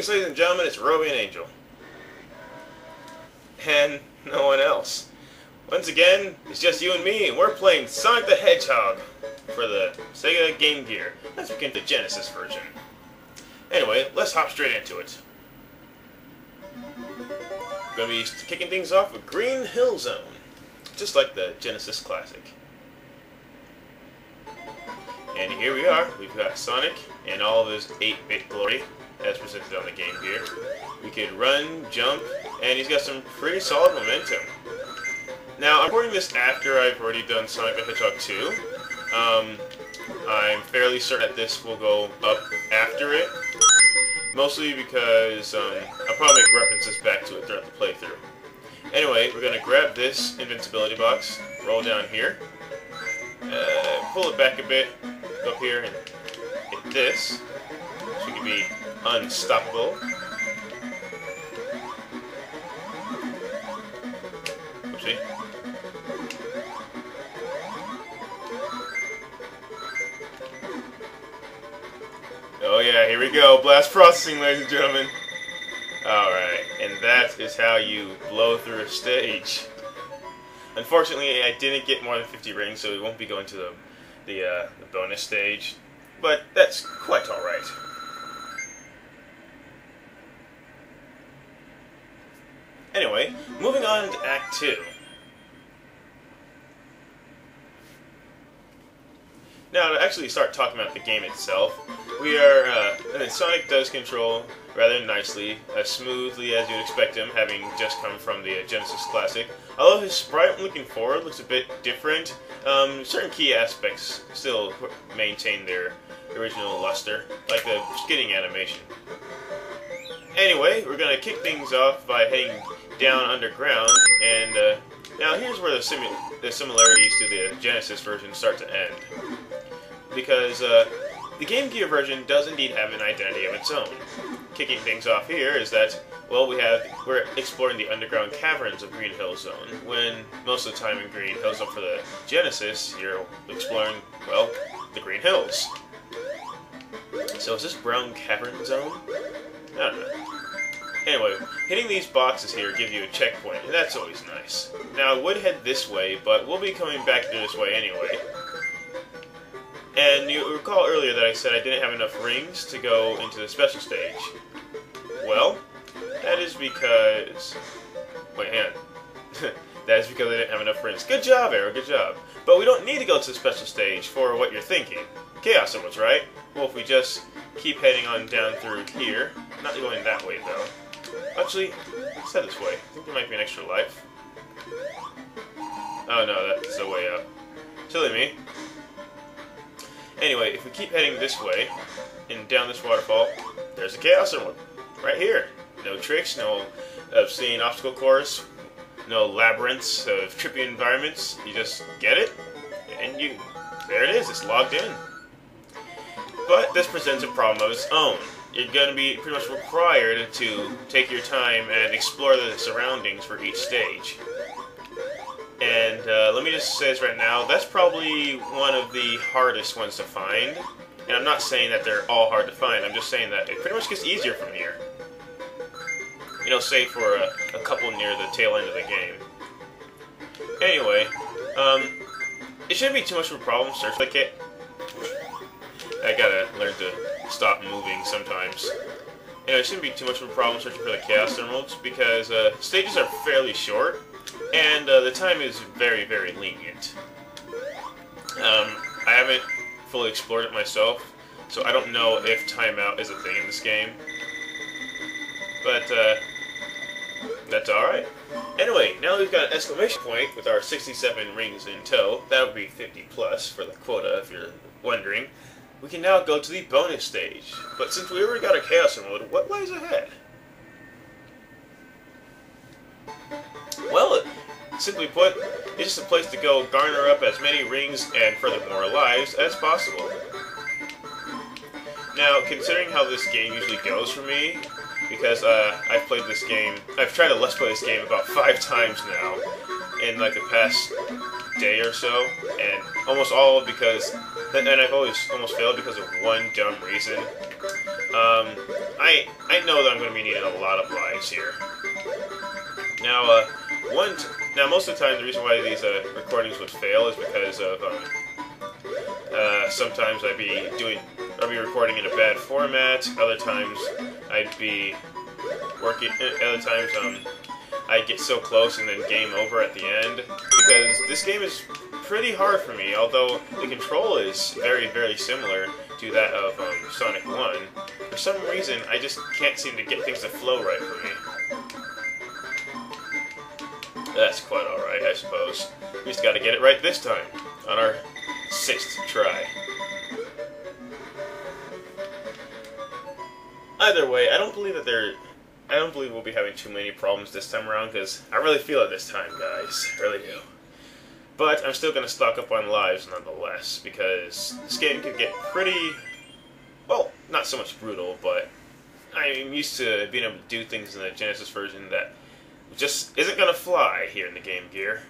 Greetings, ladies and gentlemen, it's Aerobian-Angel. And no one else. Once again, it's just you and me, and we're playing Sonic the Hedgehog for the Sega Game Gear. Let's begin the Genesis version. Anyway, let's hop straight into it. We're going to be kicking things off with Green Hill Zone, just like the Genesis Classic. And here we are. We've got Sonic and all of his 8-bit glory as presented on the Game Gear. We could run, jump, and he's got some pretty solid momentum. Now, I'm recording this after I've already done Sonic the Hedgehog 2. I'm fairly certain that this will go up after it, mostly because I'll probably make references back to it throughout the playthrough. Anyway, we're going to grab this invincibility box, roll down here, pull it back a bit, go up here and hit this, so we can be unstoppable. Oopsie. Oh yeah, here we go. Blast processing, ladies and gentlemen. Alright, and that is how you blow through a stage. Unfortunately, I didn't get more than 50 rings, so we won't be going to the bonus stage. But that's quite alright. Anyway, moving on to Act 2. Now, to actually start talking about the game itself, we are, and then Sonic does control rather nicely, as smoothly as you'd expect him, having just come from the Genesis Classic. Although his sprite looking forward looks a bit different, certain key aspects still maintain their original luster, like the skidding animation. Anyway, we're going to kick things off by heading down underground, and now here's where the similarities to the Genesis version start to end. Because the Game Gear version does indeed have an identity of its own. Kicking things off here is that, well, we're exploring the underground caverns of Green Hill Zone, when most of the time in Green Hill Zone for the Genesis, you're exploring, well, the Green Hills. So is this Brown Cavern Zone? I don't know. Anyway, hitting these boxes here give you a checkpoint, and that's always nice. Now, I would head this way, but we'll be coming back through this way anyway. And you recall earlier that I said I didn't have enough rings to go into the special stage. Well, that is because... Wait, hang on. That is because I didn't have enough rings. Good job, Aero, good job. But we don't need to go to the special stage for what you're thinking. Chaos Emeralds, right? Well, if we just keep heading on down through here... Not going that way, though. Actually, let's head this way. I think there might be an extra life. Oh no, that's the way up. Silly me. Anyway, if we keep heading this way, and down this waterfall, there's a Chaos Emerald. Right here. No tricks, no obscene obstacle course, no labyrinths of trippy environments. You just get it, and there it is, it's logged in. But this presents a problem of its own. You're going to be pretty much required to take your time and explore the surroundings for each stage. And let me just say this right now, that's probably one of the hardest ones to find. And I'm not saying that they're all hard to find, I'm just saying that it pretty much gets easier from here. You know, save for a couple near the tail end of the game. Anyway, it shouldn't be too much of a problem, search the kit. I gotta learn to stop moving sometimes. Anyway, it shouldn't be too much of a problem searching for the Chaos Emeralds, because stages are fairly short, and the time is very, very lenient. I haven't fully explored it myself, so I don't know if timeout is a thing in this game. But, that's alright. Anyway, now that we've got an exclamation point with our 67 rings in tow, that would be 50 plus for the quota, if you're wondering. We can now go to the bonus stage. But since we already got a Chaos Emerald, what lies ahead? Well, simply put, it's just a place to go garner up as many rings and furthermore lives as possible. Now, considering how this game usually goes for me, because I've played this game, I've tried to Let's Play this game about 5 times now in like the past day or so, and almost all because and I've always almost failed because of one dumb reason. I know that I'm going to be needing a lot of lives here. Now, now most of the time the reason why these recordings would fail is because of sometimes I'd be recording in a bad format. Other times I'd be working. Other times I'd get so close and then game over at the end, because this game is pretty hard for me, although the control is very, very similar to that of Sonic 1. For some reason, I just can't seem to get things to flow right for me. That's quite alright, I suppose. We just gotta get it right this time, on our 6th try. Either way, I don't believe we'll be having too many problems this time around, because I really feel it this time, guys. I really do. But I'm still going to stock up on lives nonetheless, because this game can get pretty, well, not so much brutal, but I'm used to being able to do things in the Genesis version that just isn't going to fly here in the Game Gear.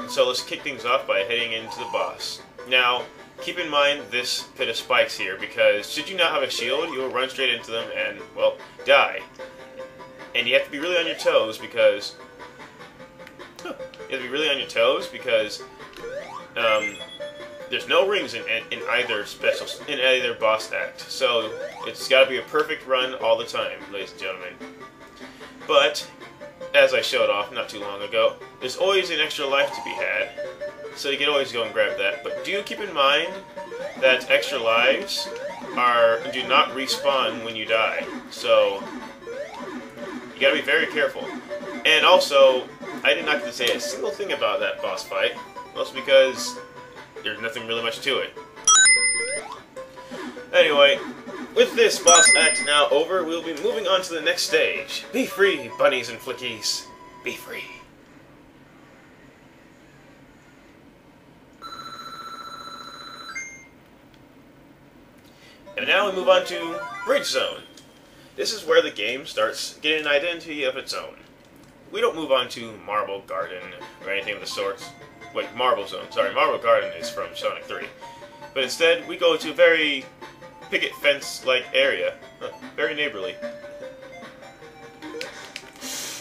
So let's kick things off by heading into the boss. Now, keep in mind this pit of spikes here, because should you not have a shield, you will run straight into them and, well, die. And you have to be really on your toes because... there's no rings in either boss act, so it's got to be a perfect run all the time, ladies and gentlemen. But as I showed off not too long ago, there's always an extra life to be had, so you can always go and grab that. But do keep in mind that extra lives do not respawn when you die, so you gotta be very careful. And also, I did not get to say a single thing about that boss fight, mostly because there's nothing really much to it. Anyway, with this boss act now over, we'll be moving on to the next stage. Be free, bunnies and flickies. Be free. And now we move on to Bridge Zone. This is where the game starts getting an identity of its own. We don't move on to Marble Garden or anything of the sort. Wait, Marble Zone. Sorry, Marble Garden is from Sonic 3. But instead, we go to a very picket fence-like area. Very neighborly.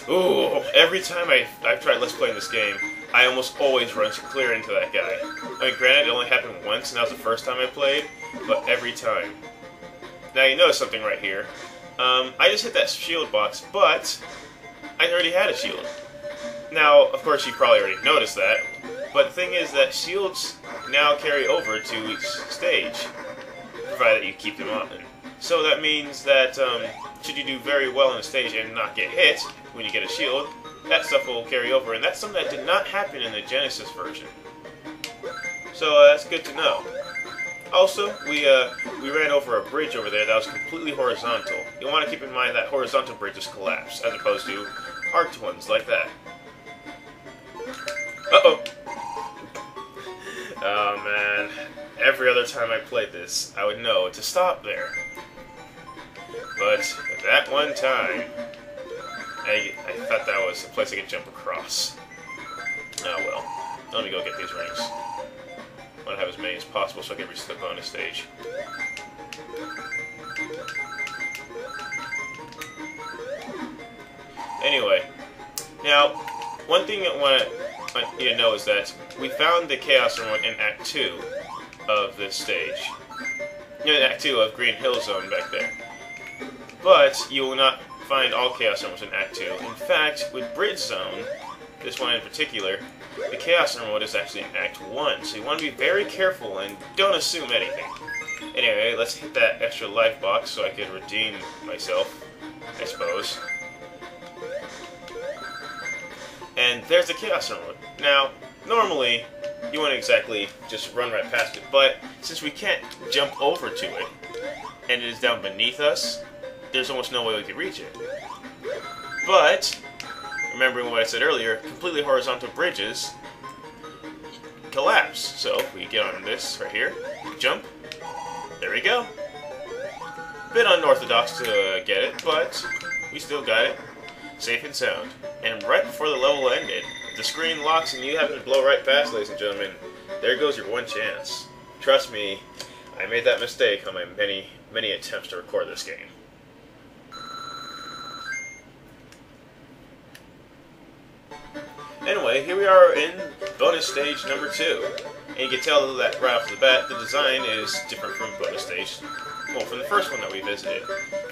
Ooh, every time I've tried Let's Playing this game, I almost always run clear into that guy. I mean, granted, it only happened once, and that was the first time I played, but every time. Now, you notice something right here. I just hit that shield box, but I already had a shield. Now, of course, you probably already noticed that, but the thing is that shields now carry over to each stage, provided you keep them on. So that means that should you do very well in a stage and not get hit when you get a shield, that stuff will carry over, and that's something that did not happen in the Genesis version. So that's good to know. Also, we ran over a bridge over there that was completely horizontal. You want to keep in mind that horizontal bridges collapse, as opposed to arced ones like that. Uh-oh! Oh man, every other time I played this, I would know to stop there. But that one time, I thought that was a place I could jump across. Oh well, let me go get these rings. I want to have as many as possible so I can reach the bonus stage. Anyway, now, one thing I want you to know is that we found the Chaos Emerald in Act 2 of this stage. In Act 2 of Green Hill Zone back there. But you will not find all Chaos Emeralds in Act 2. In fact, with Bridge Zone, this one in particular, the Chaos Emerald is actually in Act 1, so you want to be very careful and don't assume anything. Anyway, let's hit that extra life box so I can redeem myself, I suppose. And there's the Chaos Emerald. Now, normally, you wouldn't exactly just run right past it, but since we can't jump over to it, and it is down beneath us, there's almost no way we can reach it. But, remembering what I said earlier, completely horizontal bridges collapse. So, if we get on this right here, jump, there we go. Bit unorthodox to get it, but we still got it, safe and sound. And right before the level ended, the screen locks and you happen to blow right past, ladies and gentlemen. there goes your one chance. Trust me, I made that mistake on my many attempts to record this game. Anyway, here we are in bonus stage number 2. And you can tell that right off the bat, the design is different from bonus stage, well, from the first one that we visited.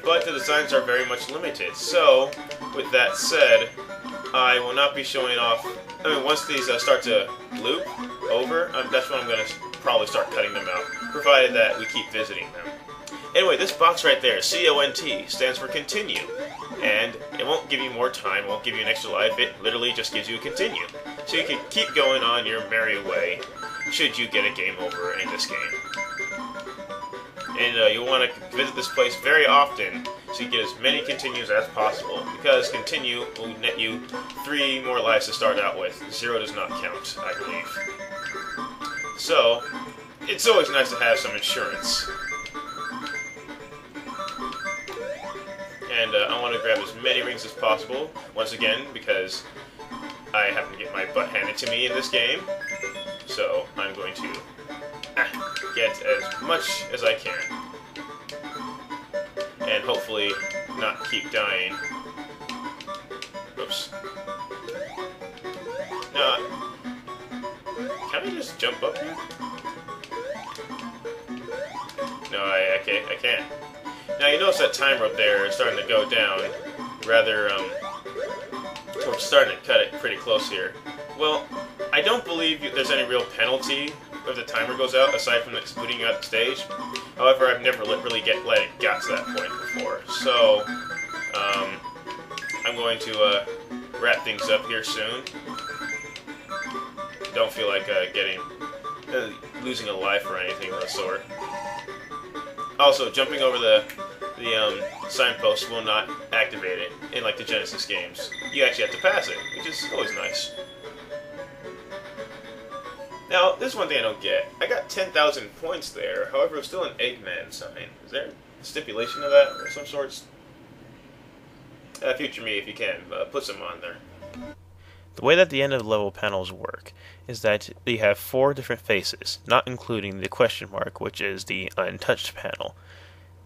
But the designs are very much limited. So, with that said, I will not be showing off. I mean, once these start to loop over, that's when I'm going to probably start cutting them out, provided that we keep visiting them. Anyway, this box right there, CONT, stands for continue. And it won't give you more time, won't give you an extra life, it literally just gives you a continue. So you can keep going on your merry way, should you get a game over in this game. And you'll want to visit this place very often, so you get as many continues as possible, because continue will net you 3 more lives to start out with. 0 does not count, I believe. So, it's always nice to have some insurance. And I want to grab as many rings as possible, once again, because I happen to get my butt handed to me in this game. So I'm going to get as much as I can. And hopefully not keep dying. Oops. No, can I just jump up here? No, I can't. Now you notice that timer up there is starting to go down, rather, we're starting to cut it pretty close here. Well, I don't believe there's any real penalty if the timer goes out, aside from booting you out the stage. However, I've never really let it get to that point before. So, I'm going to wrap things up here soon. Don't feel like losing a life or anything of the sort. Also, jumping over the signpost will not activate it in like the Genesis games. You actually have to pass it, which is always nice. Now, this is one thing I don't get. I got 10,000 points there, however, it's still an Eggman sign. Is there a stipulation of that or some sorts? Future me, if you can, put some on there. The way that the end of the level panels work is that you have 4 different faces, not including the question mark, which is the untouched panel.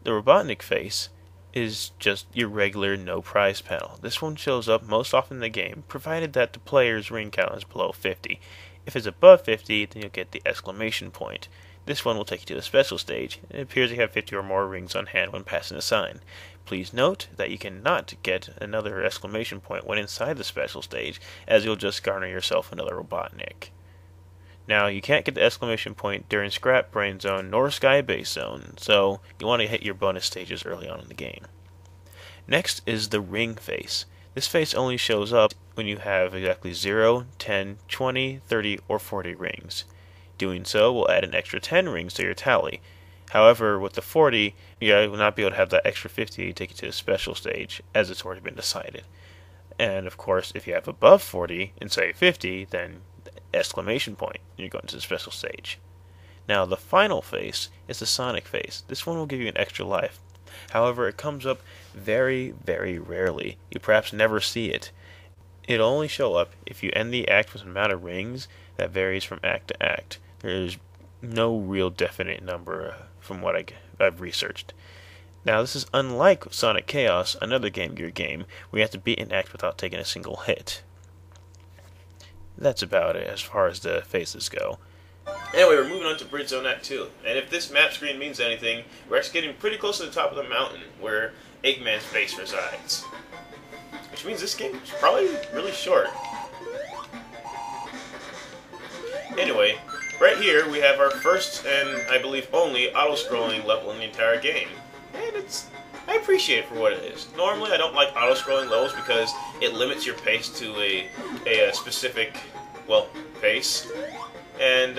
The Robotnik face is just your regular no prize panel. This one shows up most often in the game, provided that the player's ring count is below 50. If it's above 50, then you'll get the exclamation point. This one will take you to the special stage. It appears you have 50 or more rings on hand when passing a sign. Please note that you cannot get another exclamation point when inside the special stage, as you'll just garner yourself another Robotnik. Now, you can't get the exclamation point during Scrap Brain Zone nor Sky Base Zone, so you want to hit your bonus stages early on in the game. Next is the ring face. This face only shows up when you have exactly 0, 10, 20, 30, or 40 rings. Doing so will add an extra 10 rings to your tally. However, with the 40, you will not be able to have that extra 50 to take you to the special stage, as it's already been decided. And of course, if you have above 40 and say 50, then exclamation point, you're going to the special stage. Now, the final face is the Sonic face. This one will give you an extra life. However, it comes up very, very rarely. You perhaps never see it. It'll only show up if you end the act with an amount of rings that varies from act to act. There's no real definite number from what I've researched. Now, this is unlike Sonic Chaos, another Game Gear game, where you have to beat an act without taking a single hit. That's about it as far as the faces go. Anyway, we're moving on to Bridge Zone Act 2. And if this map screen means anything, we're actually getting pretty close to the top of the mountain where Eggman's base resides. Which means this game is probably really short. Anyway, right here we have our first and I believe only auto-scrolling level in the entire game. And I appreciate it for what it is. Normally I don't like auto-scrolling levels because it limits your pace to a specific, well, pace. And,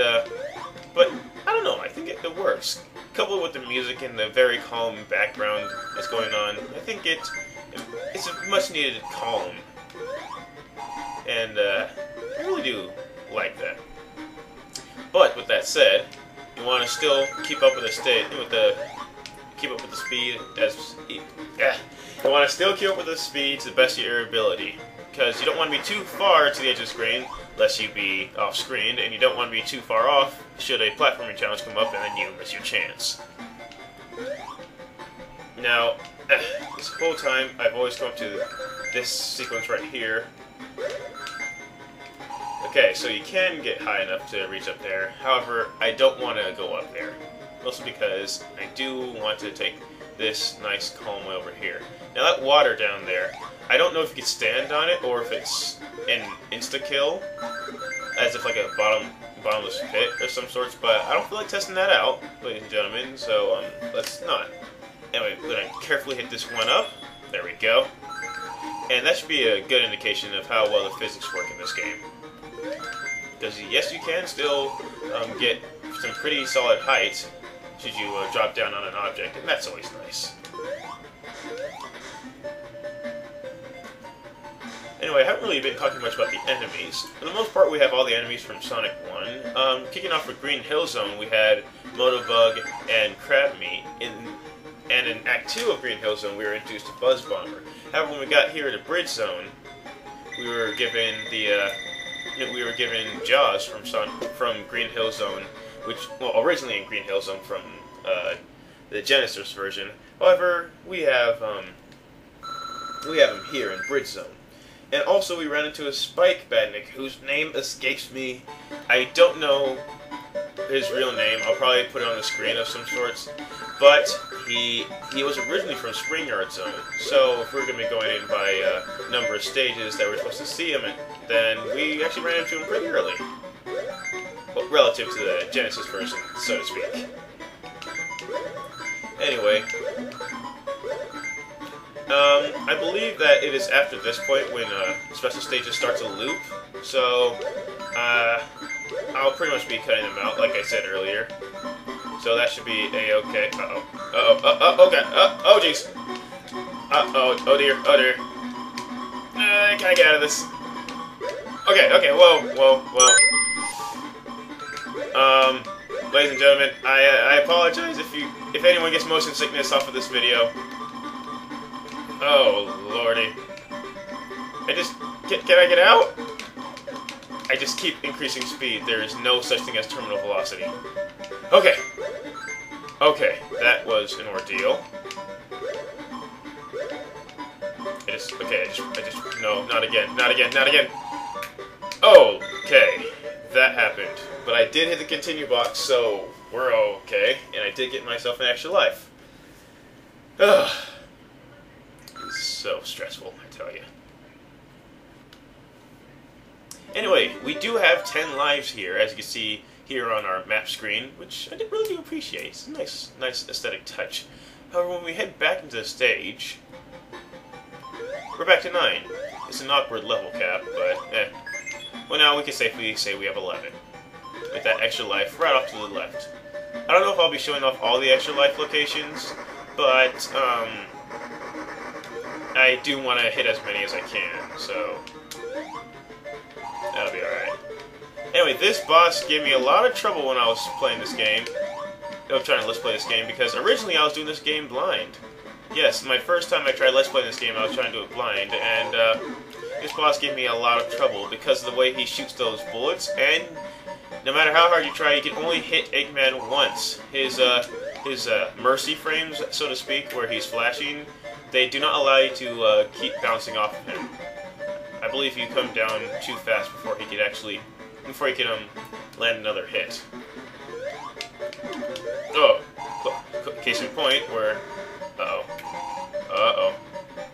but, I don't know, I think it works. Coupled with the music and the very calm background that's going on, I think it's a much needed calm. And, I really do like that. But, with that said, you want to still keep up with the keep up with the speed you want to still keep up with the speed to the best of your ability, because you don't want to be too far to the edge of the screen, lest you be off-screened, and you don't want to be too far off should a platforming challenge come up and then you miss your chance. Now, this whole time I've always come up to this sequence right here. Okay, so you can get high enough to reach up there. However, I don't want to go up there. Mostly because I do want to take this nice calm way over here. Now that water down there, I don't know if you can stand on it or if it's an insta-kill, as if like a bottomless pit of some sorts, but I don't feel like testing that out, ladies and gentlemen, so let's not. Anyway, we're going to carefully hit this one up. There we go. And that should be a good indication of how well the physics work in this game. Because yes, you can still get some pretty solid height should you drop down on an object, and that's always nice. Anyway, I haven't really been talking much about the enemies. For the most part, we have all the enemies from Sonic 1. Kicking off with Green Hill Zone, we had Motobug and Crab Meat. And in Act 2 of Green Hill Zone, we were introduced to Buzz Bomber. However, when we got here to Bridge Zone, we were given Jaws from Green Hill Zone, which, well, originally in Green Hill Zone from the Genesis version. However, we have him here in Bridge Zone. And also, we ran into a Spike Badnik, whose name escapes me. I don't know his real name. I'll probably put it on the screen of some sorts. But he was originally from Springyard Zone. So if we're going to be going in by number of stages that we're supposed to see him in, then we actually ran into him pretty early. Well, relative to the Genesis version, so to speak. Anyway, I believe that it is after this point when special stages start to loop, so I'll pretty much be cutting them out, like I said earlier. So that should be a-okay. Okay. Oh jeez. Oh dear. Can I get out of this? Okay, whoa. Ladies and gentlemen, I apologize if anyone gets motion sickness off of this video. Oh lordy. Can I get out? I just keep increasing speed. There is no such thing as terminal velocity. Okay, that was an ordeal. No, not again. Okay, that happened. But I did hit the continue box, so we're okay. And I did get myself an extra life. Ugh. It's so stressful, I tell you. Anyway, we do have 10 lives here, as you can see here on our map screen, which I really do appreciate. It's a nice aesthetic touch. However, when we head back into the stage, we're back to 9. It's an awkward level cap, but well, now we can safely say we have 11. With that extra life right off to the left. I don't know if I'll be showing off all the extra life locations, but I do want to hit as many as I can, so that'll be alright. Anyway, this boss gave me a lot of trouble when I was playing this game. I was trying to let's play this game, because originally I was doing this game blind. Yes, my first time I tried let's play this game, I was trying to do it blind, and this boss gave me a lot of trouble because of the way he shoots those bullets, and no matter how hard you try, you can only hit Eggman once. His mercy frames, so to speak, where he's flashing, they do not allow you to keep bouncing off of him. I believe you come down too fast before he can land another hit. Oh, case in point where,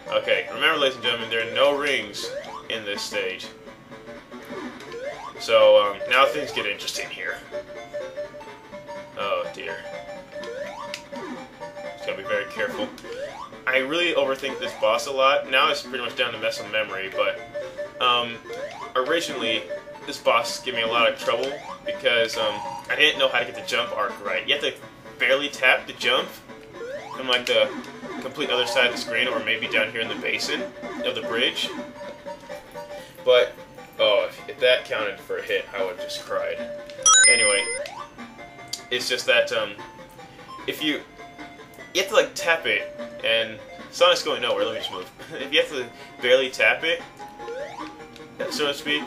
okay, remember, ladies and gentlemen, there are no rings in this stage. So now things get interesting here. Oh dear. Just gotta be very careful. I really overthink this boss a lot. Now it's pretty much down to muscle memory, but originally this boss gave me a lot of trouble because I didn't know how to get the jump arc right. You have to barely tap the jump from like the complete other side of the screen, or maybe down here in the basin of the bridge. But oh, if that counted for a hit, I would have just cried. Anyway, it's just that if you you have to like tap it, and Sonic's going nowhere. Let me just move. If you have to barely tap it, so to speak,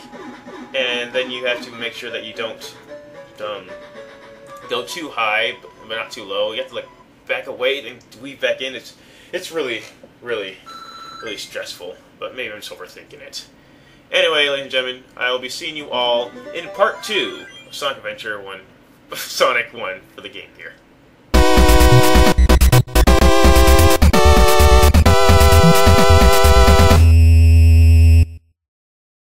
and then you have to make sure that you don't go too high, but not too low. You have to like back away and weave back in. It's really stressful, but maybe I'm just overthinking it. Anyway, ladies and gentlemen, I will be seeing you all in part 2 of Sonic Adventure 1, Sonic 1 for the Game Gear.